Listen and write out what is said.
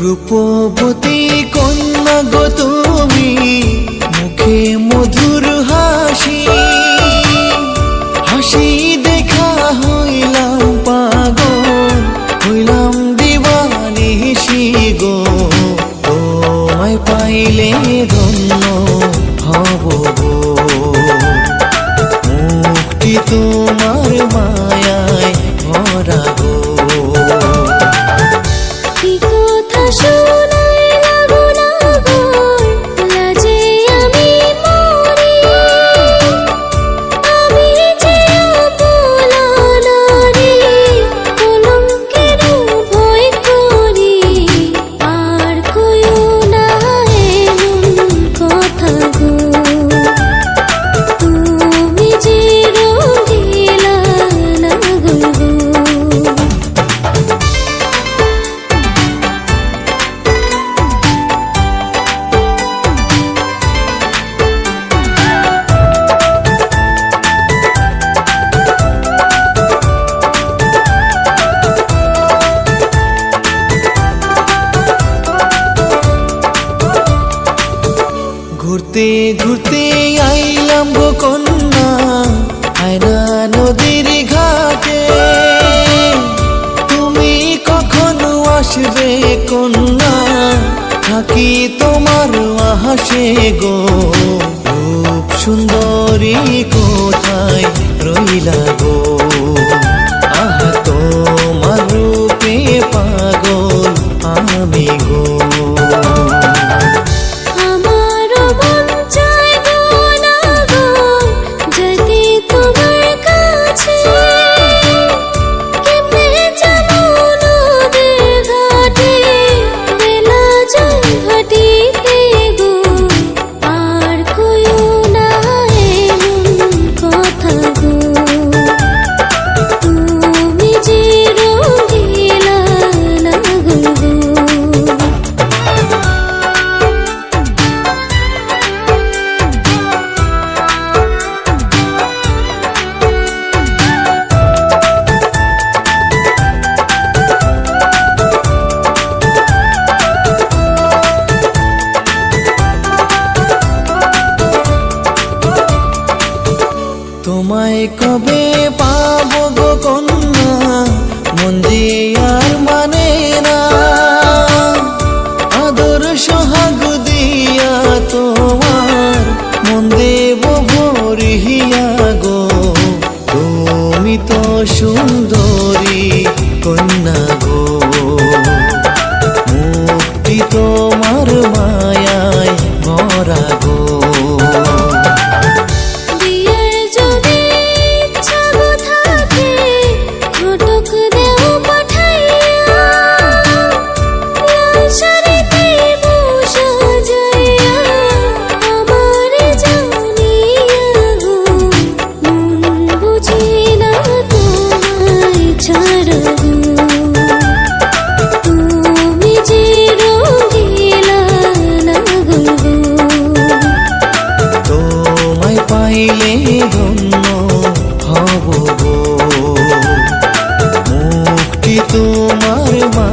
রূপবতী কন্যা গো তুমি, মুখে মধুর হাসি, হাসি দেখা হইলাম পাগল, হইলাম দিবানিশি গো। তোমায় পাইলে ধন্য হব গো, মুক্তি তোমার মায়ায় ভরা গো। ঘুরতে ঘুরতে আইলাম গো কন্যা, আয়না নদীর ঘাটে। তুমি কখনো আসবে কন্যা, থাকি তোমার আহাসে গো। রূপ সুন্দরী কোথায় রইলা গো, আহা তোমার রূপে পাগল আমি গো। তোমায় কবে পাবো গো কন্যা, মন যে আর মানে না। আদর সোহাগ দিয়া তোমার মন দেব ভরিয়া গো। তুমি তো সুন্দরী কন্যা গো, মুক্তি তোমার মায়ায় ভরা গো। পাইলে ধন্য হব গো, মুক্তি তোমার মা।